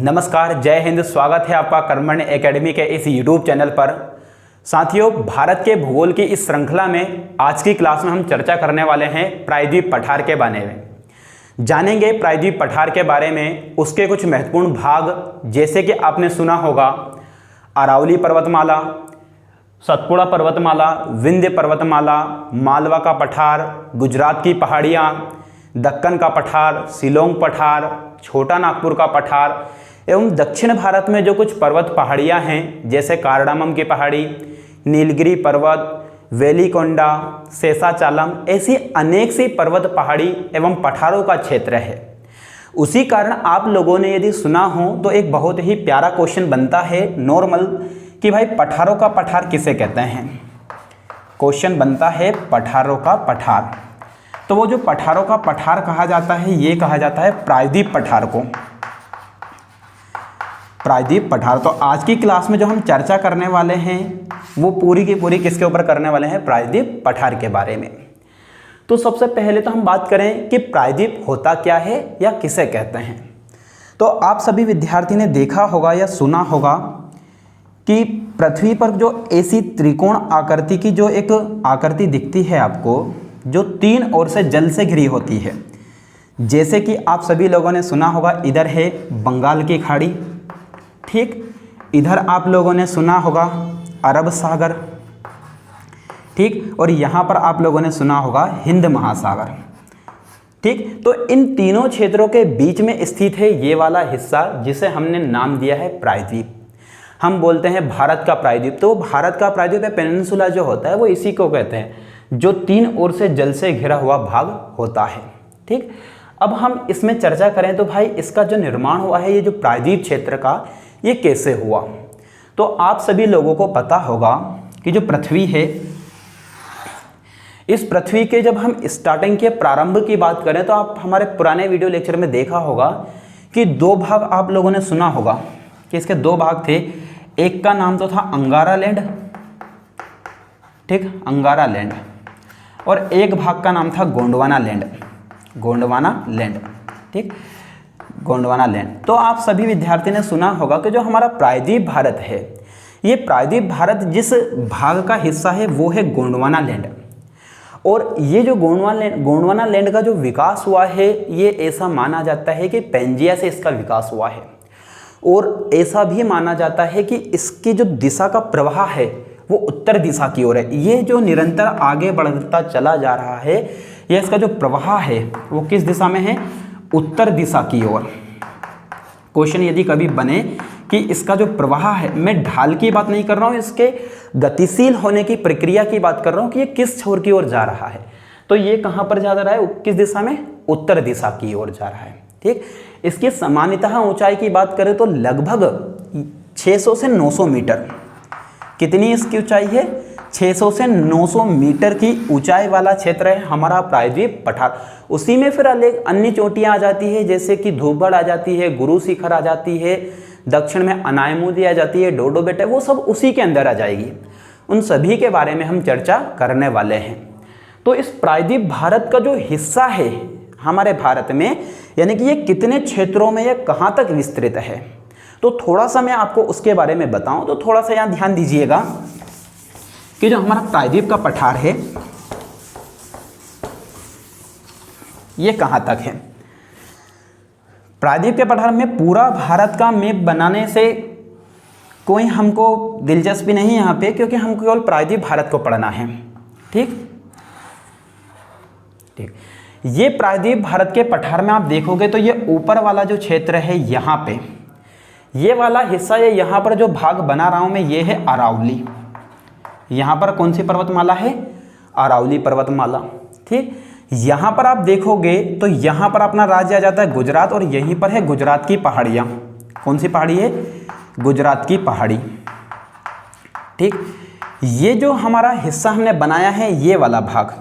नमस्कार, जय हिंद। स्वागत है आपका कर्मण्य एकेडमी के इस यूट्यूब चैनल पर। साथियों, भारत के भूगोल की इस श्रृंखला में आज की क्लास में हम चर्चा करने वाले हैं प्रायद्वीप पठार के बारे में। जानेंगे प्रायद्वीप पठार के बारे में, उसके कुछ महत्वपूर्ण भाग, जैसे कि आपने सुना होगा अरावली पर्वतमाला, सतपुड़ा पर्वतमाला, विंध्य पर्वतमाला, मालवा का पठार, गुजरात की पहाड़ियाँ, दक्कन का पठार, शिलोंग पठार, छोटा नागपुर का पठार एवं दक्षिण भारत में जो कुछ पर्वत पहाड़ियाँ हैं जैसे कार्डामम की पहाड़ी, नीलगिरी पर्वत, वेलिकोंडा, शेषाचालम, ऐसी अनेक सी पर्वत पहाड़ी एवं पठारों का क्षेत्र है। उसी कारण आप लोगों ने यदि सुना हो तो एक बहुत ही प्यारा क्वेश्चन बनता है नॉर्मल कि भाई पठारों का पठार किसे कहते हैं। क्वेश्चन बनता है पठारों का पठार, तो वो जो पठारों का पठार कहा जाता है ये कहा जाता है प्रायद्वीप पठार को, प्रायद्वीप पठार। तो आज की क्लास में जो हम चर्चा करने वाले हैं वो पूरी की पूरी किसके ऊपर करने वाले हैं, प्रायद्वीप पठार के बारे में। तो सबसे पहले तो हम बात करें कि प्रायद्वीप होता क्या है या किसे कहते हैं। तो आप सभी विद्यार्थी ने देखा होगा या सुना होगा कि पृथ्वी पर जो ऐसी त्रिकोण आकृति की जो एक आकृति दिखती है आपको, जो तीन ओर से जल से घिरी होती है। जैसे कि आप सभी लोगों ने सुना होगा इधर है बंगाल की खाड़ी, ठीक, इधर आप लोगों ने सुना होगा अरब सागर, ठीक, और यहाँ पर आप लोगों ने सुना होगा हिंद महासागर, ठीक। तो इन तीनों क्षेत्रों के बीच में स्थित है ये वाला हिस्सा जिसे हमने नाम दिया है प्रायद्वीप। हम बोलते हैं भारत का प्रायद्वीप। तो भारत का प्रायद्वीप या पेनिनसुला जो होता है वो इसी को कहते हैं जो तीन ओर से जल से घिरा हुआ भाग होता है, ठीक। अब हम इसमें चर्चा करें तो भाई इसका जो निर्माण हुआ है, ये जो प्रायद्वीप क्षेत्र का, ये कैसे हुआ। तो आप सभी लोगों को पता होगा कि जो पृथ्वी है, इस पृथ्वी के जब हम स्टार्टिंग के प्रारंभ की बात करें तो आप हमारे पुराने वीडियो लेक्चर में देखा होगा कि दो भाग आप लोगों ने सुना होगा कि इसके दो भाग थे। एक का नाम तो था अंगारा लैंड, ठीक, अंगारा लैंड, और एक भाग का नाम था गोंडवाना लैंड, गोंडवाना लैंड, ठीक, गोंडवाना लैंड। तो आप सभी विद्यार्थी ने सुना होगा कि जो हमारा प्रायद्वीप भारत है, ये प्रायद्वीप भारत जिस भाग का हिस्सा है वो है गोंडवाना लैंड। और ये जो गोंडवाना लैंड का जो विकास हुआ है, ये ऐसा माना जाता है कि पेंजिया से इसका विकास हुआ है। और ऐसा भी माना जाता है कि इसकी जो दिशा का प्रवाह है वो उत्तर दिशा की ओर है। ये जो निरंतर आगे बढ़ता चला जा रहा है, ये इसका जो प्रवाह है वो किस दिशा में है, उत्तर दिशा की ओर। क्वेश्चन यदि कभी बने कि इसका जो प्रवाह है, मैं ढाल की बात नहीं कर रहा हूँ, इसके गतिशील होने की प्रक्रिया की बात कर रहा हूँ कि ये किस छोर की ओर जा रहा है, तो ये कहाँ पर जा रहा है, किस दिशा में, उत्तर दिशा की ओर जा रहा है, ठीक। इसकी सामान्यतः ऊंचाई की बात करें तो लगभग 600 से 900 मीटर। कितनी इसकी ऊंचाई है, 600 से 900 मीटर की ऊंचाई वाला क्षेत्र है हमारा प्रायद्वीप पठार। उसी में फिर अन्य चोटियां आ जाती है, जैसे कि धूपगढ़ आ जाती है, गुरु शिखर आ जाती है, दक्षिण में अनायमुदी आ जाती है, डोडो बेटा, वो सब उसी के अंदर आ जाएगी। उन सभी के बारे में हम चर्चा करने वाले हैं। तो इस प्रायद्वीप भारत का जो हिस्सा है हमारे भारत में, यानी कि ये कितने क्षेत्रों में, ये कहाँ तक विस्तृत है, तो थोड़ा सा मैं आपको उसके बारे में बताऊं। तो थोड़ा सा यहाँ ध्यान दीजिएगा कि जो हमारा प्रायद्वीप का पठार है ये कहाँ तक है। प्रायद्वीप के पठार में पूरा भारत का मैप बनाने से कोई हमको दिलचस्पी नहीं यहाँ पे, क्योंकि हमको केवल प्रायद्वीप भारत को पढ़ना है, ठीक ठीक। ये प्रायद्वीप भारत के पठार में आप देखोगे तो ये ऊपर वाला जो क्षेत्र है यहाँ पे, ये वाला हिस्सा, ये यहाँ पर जो भाग बना रहा हूँ मैं, ये है अरावली। यहाँ पर कौन सी पर्वतमाला है, अरावली पर्वतमाला, ठीक। यहाँ पर आप देखोगे तो यहाँ पर अपना राज्य आ जाता है गुजरात, और यहीं पर है गुजरात की पहाड़ियाँ। कौन सी पहाड़ी है, गुजरात की पहाड़ी, ठीक। ये जो हमारा हिस्सा हमने बनाया है, ये वाला भाग,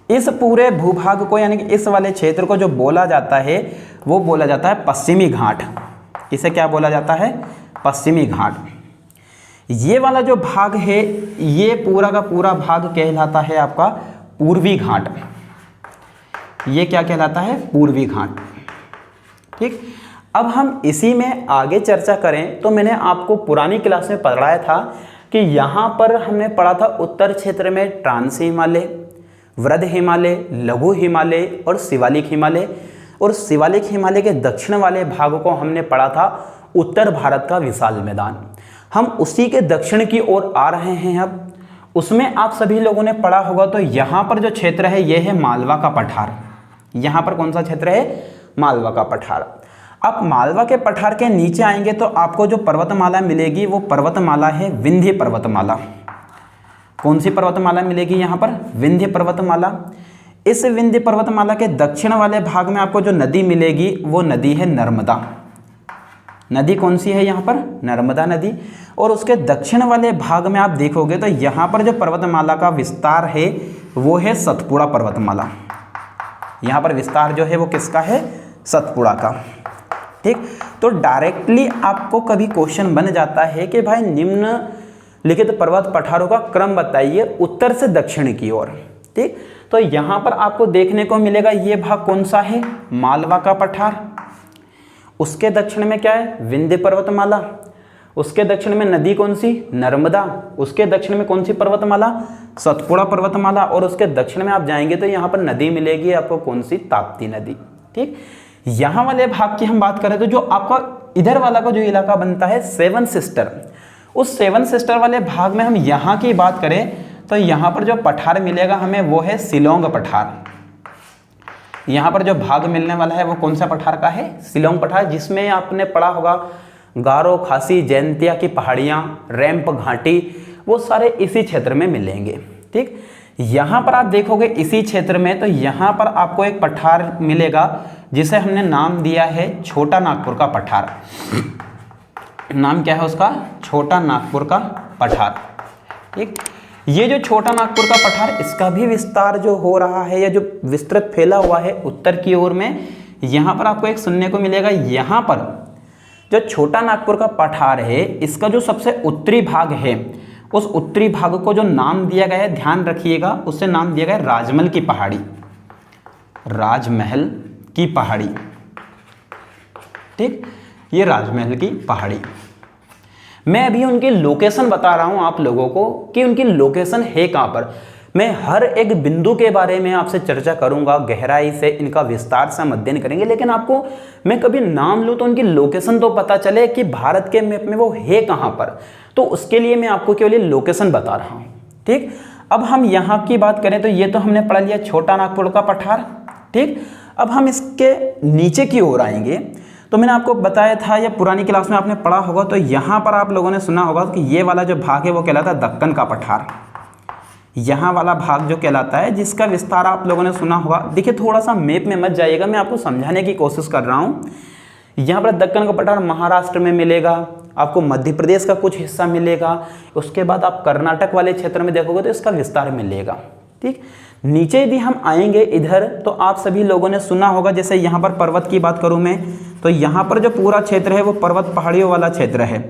इस पूरे भूभाग को, यानी कि इस वाले क्षेत्र को जो बोला जाता है वो बोला जाता है पश्चिमी घाट। इसे क्या बोला जाता है, पश्चिमी घाट। ये वाला जो भाग है, ये पूरा का पूरा भाग कहलाता है आपका पूर्वी घाट। ये क्या कहलाता है, पूर्वी घाट, ठीक। अब हम इसी में आगे चर्चा करें तो मैंने आपको पुरानी क्लास में पढ़ाया था कि यहाँ पर हमने पढ़ा था उत्तर क्षेत्र में ट्रांस हिमालय, वृद्ध हिमालय, लघु हिमालय और शिवालिक हिमालय, और शिवालिक हिमालय के दक्षिण वाले भाग को हमने पढ़ा था उत्तर भारत का विशाल मैदान। हम उसी के दक्षिण की ओर आ रहे हैं। अब उसमें आप सभी लोगों ने पढ़ा होगा, तो यहाँ पर जो क्षेत्र है यह है मालवा का पठार। यहाँ पर कौन सा क्षेत्र है? मालवा का पठार। आप मालवा के पठार के नीचे आएंगे तो आपको जो पर्वतमाला मिलेगी वो पर्वतमाला है विंध्य पर्वतमाला। कौन सी पर्वतमाला मिलेगी यहाँ पर? विंध्य पर्वतमाला। इस विंध्य पर्वतमाला के दक्षिण वाले भाग में आपको जो नदी मिलेगी वो नदी है नर्मदा। नदी कौन सी है यहाँ पर? नर्मदा नदी। और उसके दक्षिण वाले भाग में आप देखोगे तो यहाँ पर जो पर्वतमाला का विस्तार है वो है सतपुड़ा पर्वतमाला। यहाँ पर विस्तार जो है वो किसका है? सतपुड़ा का। ठीक, तो डायरेक्टली आपको कभी क्वेश्चन बन जाता है कि भाई निम्नलिखित पर्वत पठारों का क्रम बताइए उत्तर से दक्षिण की ओर। ठीक, तो यहाँ पर आपको देखने को मिलेगा ये भाग कौन सा है? मालवा का पठार। उसके दक्षिण में क्या है? विंध्य पर्वतमाला। उसके दक्षिण में नदी कौन सी? नर्मदा। उसके दक्षिण में कौन सी पर्वतमाला? सतपुड़ा पर्वतमाला। और उसके दक्षिण में आप जाएंगे तो यहाँ पर नदी मिलेगी आपको, कौन सी? ताप्ती नदी। ठीक, यहाँ वाले भाग की हम बात करें तो जो आपका इधर वाला का जो इलाका बनता है सेवन सिस्टर, उस सेवन सिस्टर वाले भाग में हम यहाँ की बात करें तो यहाँ पर जो पठार मिलेगा हमें वो है शिलोंग पठार। यहाँ पर जो भाग मिलने वाला है वो कौन सा पठार का है? शिलोंग पठार, जिसमें आपने पढ़ा होगा गारो, खासी, जैंतिया की पहाड़ियाँ, रैंप घाटी, वो सारे इसी क्षेत्र में मिलेंगे। ठीक, यहाँ पर आप देखोगे इसी क्षेत्र में तो यहाँ पर आपको एक पठार मिलेगा जिसे हमने नाम दिया है छोटा नागपुर का पठार। नाम क्या है उसका? छोटा नागपुर का पठार। ठीक, ये जो छोटा नागपुर का पठार, इसका भी विस्तार जो हो रहा है या जो विस्तृत फैला हुआ है उत्तर की ओर में, यहाँ पर आपको एक सुनने को मिलेगा। यहाँ पर जो छोटा नागपुर का पठार है इसका जो सबसे उत्तरी भाग है उस उत्तरी भाग को जो नाम दिया गया है, ध्यान रखिएगा, उससे नाम दिया गया है राजमहल की पहाड़ी। राजमहल की पहाड़ी। ठीक, ये राजमहल की पहाड़ी। मैं अभी उनकी लोकेशन बता रहा हूं आप लोगों को कि उनकी लोकेशन है कहां पर। मैं हर एक बिंदु के बारे में आपसे चर्चा करूंगा, गहराई से इनका विस्तार से हम अध्ययन करेंगे, लेकिन आपको मैं कभी नाम लूं तो उनकी लोकेशन तो पता चले कि भारत के मैप में वो है कहां पर। तो उसके लिए मैं आपको केवल लोकेशन बता रहा हूं। ठीक, अब हम यहाँ की बात करें तो ये तो हमने पढ़ लिया छोटा नागपुर का पठार। ठीक, अब हम इसके नीचे की ओर आएंगे तो मैंने आपको बताया था या पुरानी क्लास में आपने पढ़ा होगा, तो यहाँ पर आप लोगों ने सुना होगा कि ये वाला जो भाग है वो कहलाता है दक्कन का पठार। यहाँ वाला भाग जो कहलाता है, जिसका विस्तार आप लोगों ने सुना होगा। देखिए थोड़ा सा मैप में मत जाइएगा, मैं आपको समझाने की कोशिश कर रहा हूँ। यहाँ पर दक्कन का पठार महाराष्ट्र में मिलेगा, आपको मध्य प्रदेश का कुछ हिस्सा मिलेगा, उसके बाद आप कर्नाटक वाले क्षेत्र में देखोगे तो इसका विस्तार मिलेगा। ठीक, नीचे यदि हम आएंगे इधर तो आप सभी लोगों ने सुना होगा, जैसे यहाँ पर पर्वत की बात करूँ मैं तो यहाँ पर जो पूरा क्षेत्र है वो पर्वत पहाड़ियों वाला क्षेत्र है।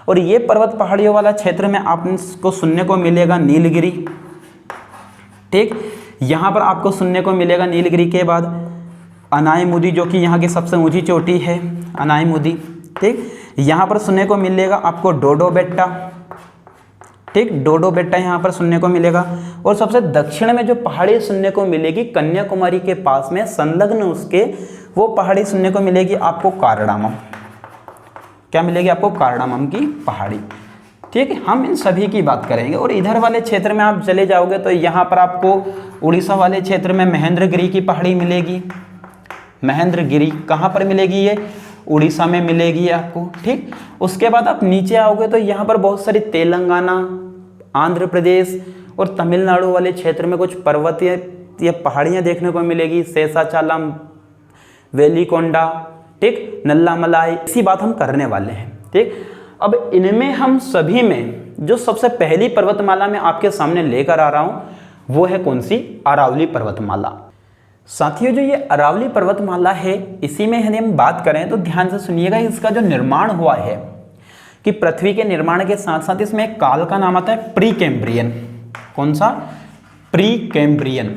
और ये पर्वत पहाड़ियों वाला क्षेत्र में आपको सुनने को मिलेगा नीलगिरी। ठीक, यहाँ पर आपको सुनने को मिलेगा नीलगिरी के बाद अनायमुदी, जो कि यहाँ की सबसे ऊंची चोटी है, अनायमुदी। ठीक, यहाँ पर सुनने को मिलेगा आपको डोडो बेट्टा। ठीक, डोडो बेट्टा यहाँ पर सुनने को मिलेगा। और सबसे दक्षिण में जो पहाड़ी सुनने को मिलेगी कन्याकुमारी के पास में संलग्न उसके, वो पहाड़ी सुनने को मिलेगी आपको कार्डामम। क्या मिलेगी आपको? कार्डामम की पहाड़ी। ठीक है, हम इन सभी की बात करेंगे। और इधर वाले क्षेत्र में आप चले जाओगे तो यहाँ पर आपको उड़ीसा वाले क्षेत्र में महेंद्रगिरी की पहाड़ी मिलेगी। महेंद्रगिरी कहाँ पर मिलेगी? ये उड़ीसा में मिलेगी आपको। ठीक, उसके बाद आप नीचे आओगे तो यहाँ पर बहुत सारी तेलंगाना, आंध्र प्रदेश और तमिलनाडु वाले क्षेत्र में कुछ पर्वतीय या पहाड़ियाँ देखने को मिलेगी। शेषाचलम, वेलिकोंडा, ठीक, नल्लामलाई, इसी बात हम करने वाले हैं। ठीक, अब इनमें हम सभी में जो सबसे पहली पर्वतमाला में आपके सामने लेकर आ रहा हूँ वो है कौन सी? अरावली पर्वतमाला। साथियों, जो ये अरावली पर्वतमाला है, इसी में यदि हम बात करें तो ध्यान से सुनिएगा। इसका जो निर्माण हुआ है कि पृथ्वी के निर्माण के साथ साथ इसमें एक काल का नाम आता है प्री कैम्ब्रियन। कौन सा? Pre Cambrian.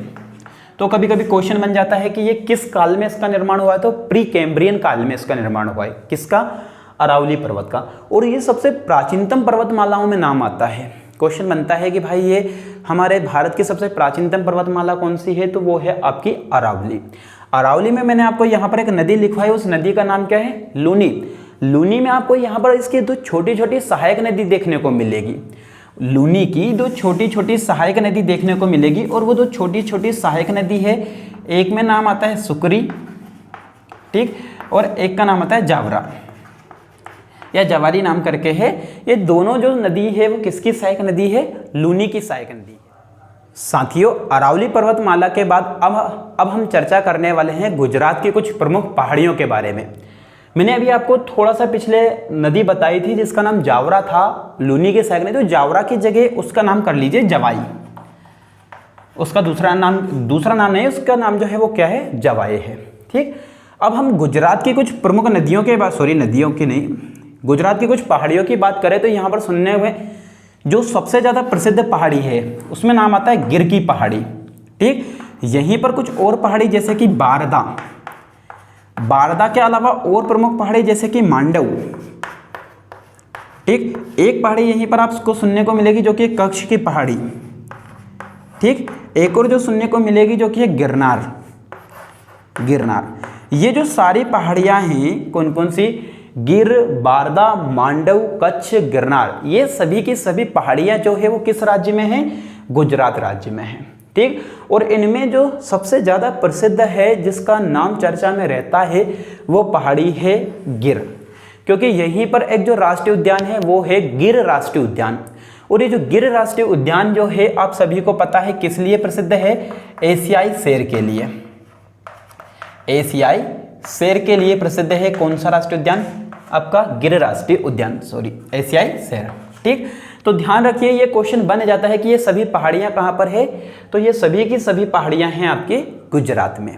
तो कभी कभी क्वेश्चन बन जाता है कि ये किस काल में इसका निर्माण हुआ है, तो प्री कैम्ब्रियन काल में इसका निर्माण हुआ है। किसका? अरावली पर्वत का। और ये सबसे प्राचीनतम पर्वतमालाओं में नाम आता है। क्वेश्चन बनता है कि भाई ये हमारे भारत की सबसे प्राचीनतम पर्वतमाला कौन सी है, तो वो है आपकी अरावली। अरावली में मैंने आपको यहाँ पर एक नदी लिखवाई, उस नदी का नाम क्या है? लूनी। लूनी में आपको यहाँ पर इसकी दो छोटी छोटी सहायक नदी देखने को मिलेगी। लूनी की दो छोटी छोटी सहायक नदी देखने को मिलेगी, और वो दो छोटी छोटी सहायक नदी है, एक में नाम आता है सुकरी, ठीक, और एक का नाम आता है जावरा या जवारी नाम करके है। ये दोनों जो नदी है वो किसकी सहायक नदी है? लूनी की सहायक नदी है। साथियों, अरावली पर्वतमाला के बाद अब हम चर्चा करने वाले हैं गुजरात की कुछ प्रमुख पहाड़ियों के बारे में। मैंने अभी आपको थोड़ा सा पिछले नदी बताई थी जिसका नाम जावरा था, लूनी के सहायक नदी, तो जावरा की जगह उसका नाम कर लीजिए जवाई। उसका दूसरा नाम नहीं है, उसका नाम जो है वो क्या है? जवाई है, ठीक। अब हम गुजरात की कुछ प्रमुख नदियों के बाद, नदियों की नहीं, गुजरात की कुछ पहाड़ियों की बात करें तो यहाँ पर सुनने हुए जो सबसे ज़्यादा प्रसिद्ध पहाड़ी है उसमें नाम आता है गिर की पहाड़ी, ठीक। यहीं पर कुछ और पहाड़ी जैसे कि बारदा के अलावा और प्रमुख पहाड़ी जैसे कि मांडव, ठीक। एक पहाड़ी यहीं पर आपको सुनने को मिलेगी जो कि कच्छ की पहाड़ी, ठीक। एक और जो सुनने को मिलेगी जो कि है गिरनार। ये जो सारी पहाड़ियां हैं कौन कौन सी? गिर, बारदा, मांडव, कच्छ, गिरनार, ये सभी की सभी पहाड़ियां जो है वो किस राज्य में हैं? गुजरात राज्य में हैं, ठीक। और इनमें जो सबसे ज़्यादा प्रसिद्ध है, जिसका नाम चर्चा में रहता है, वो पहाड़ी है गिर, क्योंकि यहीं पर एक जो राष्ट्रीय उद्यान है वो है गिर राष्ट्रीय उद्यान। और ये जो गिर राष्ट्रीय उद्यान जो है आप सभी को पता है किस लिए प्रसिद्ध है? एशियाई शेर के लिए। एशियाई शेर के लिए प्रसिद्ध है कौन सा राष्ट्रीय उद्यान? आपका गिर राष्ट्रीय उद्यान, एशियाई शेर, ठीक। तो ध्यान रखिए, ये क्वेश्चन बन जाता है कि ये सभी पहाड़ियां कहां पर है, तो ये सभी की सभी पहाड़ियां हैं आपके गुजरात में।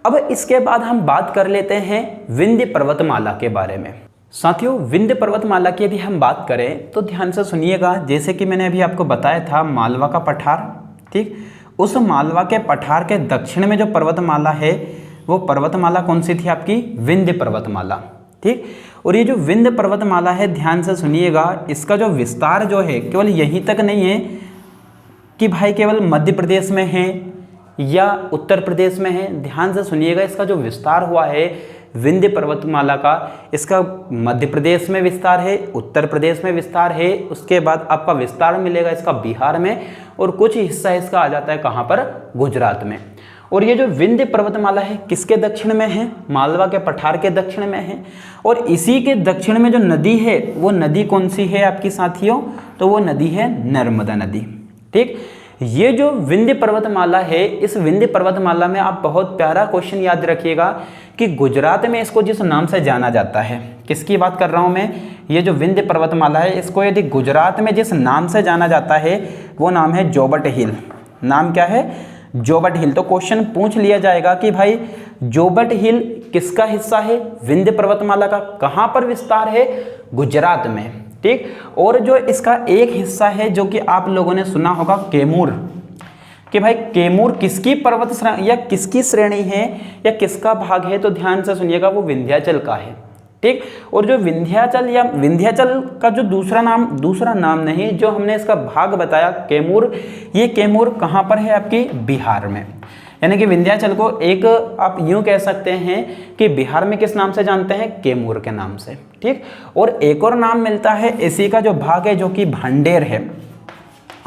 अब इसके बाद हम बात कर लेते हैं विंध्य पर्वतमाला के बारे में। साथियों, विंध्य पर्वतमाला की यदि हम बात करें तो ध्यान से सुनिएगा। जैसे कि मैंने अभी आपको बताया था मालवा का पठार, ठीक, उस मालवा के पठार के दक्षिण में जो पर्वतमाला है वो पर्वतमाला कौन सी थी? आपकी विंध्य पर्वतमाला, ठीक। और ये जो विंध्य पर्वतमाला है, ध्यान से सुनिएगा, इसका जो विस्तार जो है केवल यहीं तक नहीं है कि भाई केवल मध्य प्रदेश में है या उत्तर प्रदेश में है। ध्यान से सुनिएगा, इसका जो विस्तार हुआ है विंध्य पर्वतमाला का, इसका मध्य प्रदेश में विस्तार है, उत्तर प्रदेश में विस्तार है, उसके बाद आपका विस्तार मिलेगा इसका बिहार में, और कुछ हिस्सा इसका आ जाता है कहाँ पर? गुजरात में। और ये जो विंध्य पर्वतमाला है किसके दक्षिण में है? मालवा के पठार के दक्षिण में है। और इसी के दक्षिण में जो नदी है वो नदी कौन सी है आपकी साथियों? तो वो नदी है नर्मदा नदी, ठीक। ये जो विंध्य पर्वतमाला है, इस विंध्य पर्वतमाला में आप बहुत प्यारा क्वेश्चन याद रखिएगा कि गुजरात में इसको जिस नाम से जाना जाता है, किसकी बात कर रहा हूँ मैं? ये जो विंध्य पर्वतमाला है, इसको यदि गुजरात में जिस नाम से जाना जाता है वो नाम है जोबट हिल। नाम क्या है? जोबट हिल। तो क्वेश्चन पूछ लिया जाएगा कि भाई जोबट हिल किसका हिस्सा है? विंध्य पर्वतमाला का। कहाँ पर विस्तार है? गुजरात में, ठीक। और जो इसका एक हिस्सा है जो कि आप लोगों ने सुना होगा कैमूर, कि भाई कैमूर किसकी पर्वत श्रेणी या किसकी श्रेणी है या किसका भाग है? तो ध्यान से सुनिएगा, वो विंध्याचल का है, ठीक। और जो विंध्याचल या विंध्याचल का जो दूसरा नाम नहीं, जो हमने इसका भाग बताया कैमूर, ये कैमूर कहाँ पर है? आपकी बिहार में। यानी कि विंध्याचल को एक आप यूं कह सकते हैं कि बिहार में किस नाम से जानते हैं? कैमूर के नाम से, ठीक। और एक और नाम मिलता है इसी का जो भाग है जो कि भांडेर है,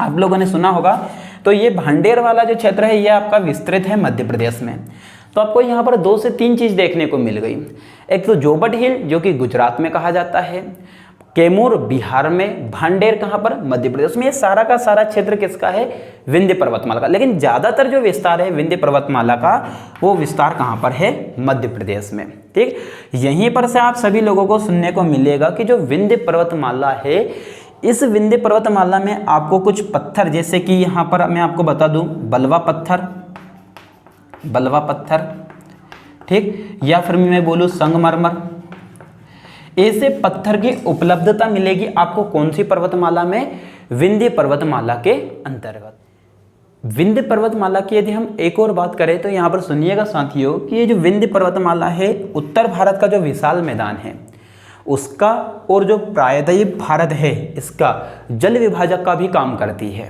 आप लोगों ने सुना होगा। तो ये भांडेर वाला जो क्षेत्र है ये आपका विस्तृत है मध्य प्रदेश में। तो आपको यहाँ पर 2 से 3 चीज देखने को मिल गई। एक तो जोबट हिल जो कि गुजरात में कहा जाता है, कैमूर बिहार में, भांडेर कहाँ पर? मध्य प्रदेश में। ये सारा का सारा क्षेत्र किसका है? विंध्य पर्वतमाला का। लेकिन ज्यादातर जो विस्तार है विंध्य पर्वतमाला का वो विस्तार कहाँ पर है? मध्य प्रदेश में, ठीक। यहीं पर से आप सभी लोगों को सुनने को मिलेगा कि जो विंध्य पर्वतमाला है, इस विंध्य पर्वतमाला में आपको कुछ पत्थर, जैसे कि यहाँ पर मैं आपको बता दूं बलवा पत्थर, ठीक, या फिर मैं बोलूँ संगमरमर, ऐसे पत्थर की उपलब्धता मिलेगी आपको कौन सी पर्वतमाला में? विंध्य पर्वतमाला के अंतर्गत। विंध्य पर्वतमाला की यदि हम एक और बात करें तो यहाँ पर सुनिएगा साथियों कि ये जो विंध्य पर्वतमाला है उत्तर भारत का जो विशाल मैदान है उसका और जो प्रायद्वीप भारत है इसका जल विभाजक का भी काम करती है।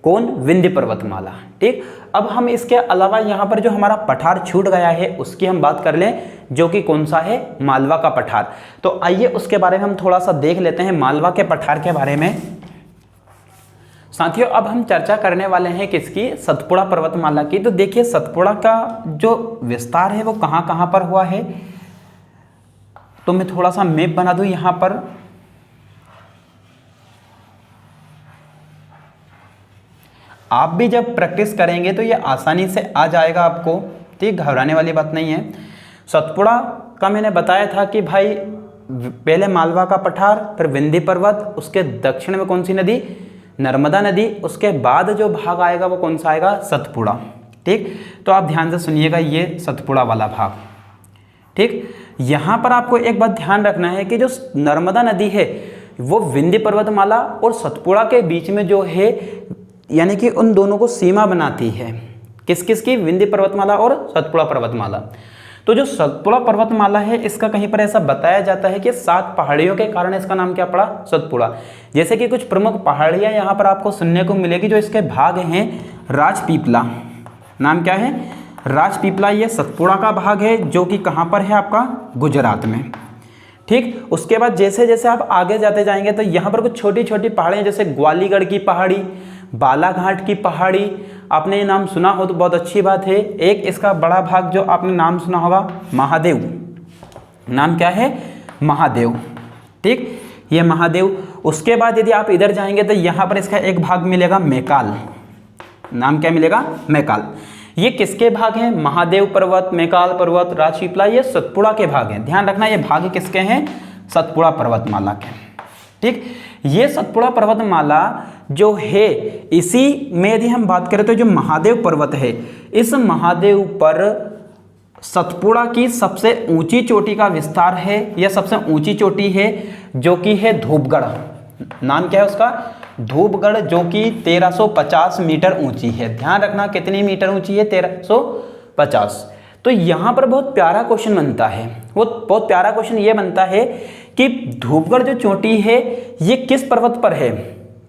कौन? विंध्य पर्वतमाला। ठीक, अब हम इसके अलावा यहाँ पर जो हमारा पठार छूट गया है उसकी हम बात कर लें, जो कि कौन सा है? मालवा का पठार। तो आइए उसके बारे में हम थोड़ा सा देख लेते हैं, मालवा के पठार के बारे में। साथियों अब हम चर्चा करने वाले हैं किसकी? सतपुड़ा पर्वतमाला की। तो देखिए सतपुड़ा का जो विस्तार है वो कहाँ कहाँ पर हुआ है, तो मैं थोड़ा सा मैप बना दूं यहाँ पर। आप भी जब प्रैक्टिस करेंगे तो ये आसानी से आ जाएगा आपको। ठीक, घबराने वाली बात नहीं है। सतपुड़ा का मैंने बताया था कि भाई पहले मालवा का पठार, फिर विंध्य पर्वत, उसके दक्षिण में कौन सी नदी? नर्मदा नदी। उसके बाद जो भाग आएगा वो कौन सा आएगा? सतपुड़ा। ठीक, तो आप ध्यान से सुनिएगा ये सतपुड़ा वाला भाग। ठीक, यहाँ पर आपको एक बात ध्यान रखना है कि जो नर्मदा नदी है वो विंध्य पर्वतमाला और सतपुड़ा के बीच में जो है, यानी कि उन दोनों को सीमा बनाती है। किस किस की? विंध्य पर्वतमाला और सतपुड़ा पर्वतमाला। तो जो सतपुड़ा पर्वतमाला है इसका कहीं पर ऐसा बताया जाता है कि 7 पहाड़ियों के कारण इसका नाम क्या पड़ा? सतपुड़ा। जैसे कि कुछ प्रमुख पहाड़ियाँ यहाँ पर आपको सुनने को मिलेगी, जो इसके भाग हैं। राजपीपला, नाम क्या है? राजपीपला, ये सतपुड़ा का भाग है, जो कि कहाँ पर है? आपका गुजरात में। ठीक, उसके बाद जैसे जैसे आप आगे जाते जाएंगे तो यहाँ पर कुछ छोटी छोटी पहाड़ियाँ, जैसे ग्वालीगढ़ की पहाड़ी, बालाघाट की पहाड़ी, आपने ये नाम सुना हो तो बहुत अच्छी बात है। एक इसका बड़ा भाग जो आपने नाम सुना होगा, महादेव। नाम क्या है? महादेव। ठीक, ये महादेव। उसके बाद यदि आप इधर जाएंगे तो यहाँ पर इसका एक भाग मिलेगा मैकाल। नाम क्या मिलेगा? मैकाल। ये किसके भाग हैं? महादेव पर्वत, मैकाल पर्वत, राजपीपला, ये सतपुड़ा के भाग हैं। ध्यान रखना ये भाग किसके हैं? सतपुड़ा पर्वतमाला के। ठीक, ये सतपुड़ा पर्वतमाला जो है, इसी में यदि हम बात करें तो जो महादेव पर्वत है, इस महादेव पर सतपुड़ा की सबसे ऊंची चोटी का विस्तार है, या सबसे ऊंची चोटी है, जो कि है धूपगढ़। नाम क्या है उसका? धूपगढ़, जो कि 1350 मीटर ऊंची है। ध्यान रखना कितनी मीटर ऊंची है? 1350। तो यहाँ पर बहुत प्यारा क्वेश्चन बनता है। वो बहुत प्यारा क्वेश्चन ये बनता है कि धूपगढ़ जो चोटी है ये किस पर्वत पर है?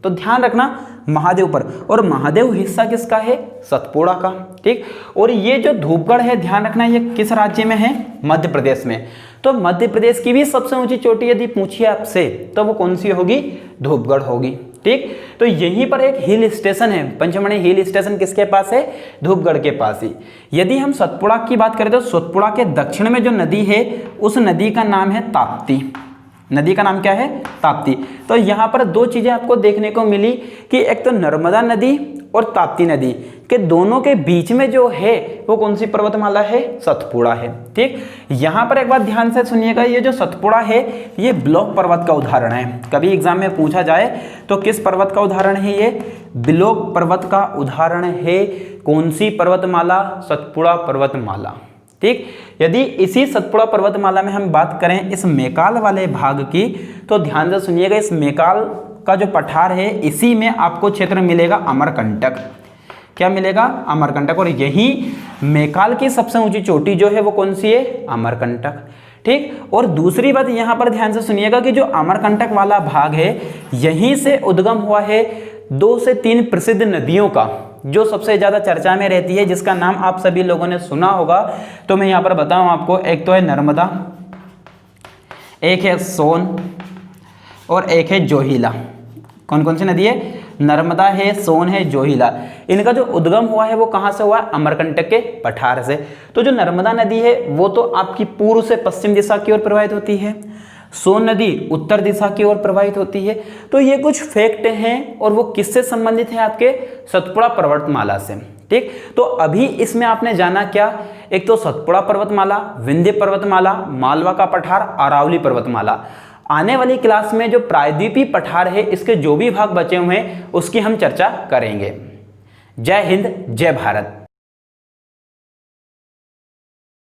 तो ध्यान रखना महादेव पर, और महादेव हिस्सा किसका है? सतपुड़ा का। ठीक, और ये जो धूपगढ़ है, ध्यान रखना ये किस राज्य में है? मध्य प्रदेश में। तो मध्य प्रदेश की भी सबसे ऊंची चोटी यदि पूछिए आपसे तो वो कौन सी होगी? धूपगढ़ होगी। ठीक, तो यहीं पर एक हिल स्टेशन है, पंचमढ़ी हिल स्टेशन किसके पास है? धूपगढ़ के पास ही। यदि हम सतपुड़ा की बात करें तो सतपुड़ा के दक्षिण में जो नदी है उस नदी का नाम है ताप्ती। नदी का नाम क्या है? ताप्ती। तो यहाँ पर 2 चीजें आपको देखने को मिली कि एक तो नर्मदा नदी और ताप्ती नदी के दोनों के बीच में जो है वो कौन सी पर्वतमाला है? सतपुड़ा है। ठीक, यहाँ पर एक बात ध्यान से सुनिएगा, ये जो सतपुड़ा है ये ब्लॉक पर्वत का उदाहरण है। कभी एग्जाम में पूछा जाए तो किस पर्वत का उदाहरण है? ये ब्लॉक पर्वत का उदाहरण है। कौन सी पर्वतमाला? सतपुड़ा पर्वतमाला। ठीक, यदि इसी सतपुड़ा पर्वतमाला में हम बात करें इस मैकाल वाले भाग की, तो ध्यान से सुनिएगा, इस मैकाल का जो पठार है इसी में आपको क्षेत्र मिलेगा अमरकंटक। क्या मिलेगा? अमरकंटक। और यही मैकाल की सबसे ऊंची चोटी जो है वो कौन सी है? अमरकंटक। ठीक, और दूसरी बात यहाँ पर ध्यान से सुनिएगा कि जो अमरकंटक वाला भाग है यहीं से उद्गम हुआ है 2 से 3 प्रसिद्ध नदियों का, जो सबसे ज्यादा चर्चा में रहती है, जिसका नाम आप सभी लोगों ने सुना होगा। तो मैं यहाँ पर बताऊं आपको, एक तो है नर्मदा, एक है सोन और एक है जोहिला। कौन कौन सी नदी है? नर्मदा है, सोन है, जोहिला। इनका जो उद्गम हुआ है वो कहाँ से हुआ? अमरकंटक के पठार से। तो जो नर्मदा नदी है वो तो आपकी पूर्व से पश्चिम दिशा की ओर प्रवाहित होती है, सोन नदी उत्तर दिशा की ओर प्रवाहित होती है। तो ये कुछ फैक्ट हैं, और वो किससे संबंधित है? आपके सतपुड़ा पर्वतमाला से। ठीक, तो अभी इसमें आपने जाना क्या? एक तो सतपुड़ा पर्वतमाला, विंध्य पर्वतमाला, मालवा का पठार, अरावली पर्वतमाला। आने वाली क्लास में जो प्रायद्वीपीय पठार है इसके जो भी भाग बचे हुए हैं उसकी हम चर्चा करेंगे। जय हिंद, जय भारत।